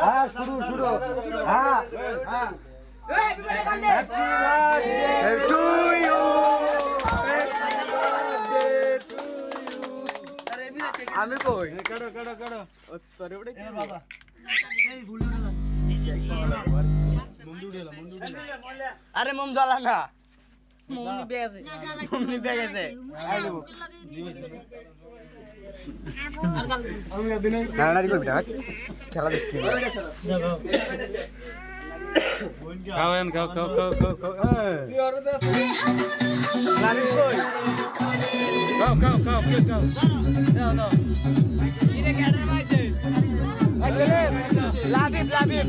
হ্যাঁ শুরু শুরু হ্যাঁ হ্যাঁ Happy birthday to you আমি কই কাটো কাটো কাটো তোরে ওটা কি বাবা আরে মোম জ্বালা না Mummy beze. মম্মি বেগেছে নাড়াড়ি করবি না খেলা দিস কি খাওয়েন খাও খাও খাও খাও খাও নাড়ি কই খাও খাও খাও কেক খাও দাও দাও ইরে কেডা মাইছে আসলে লাবিব লাবিব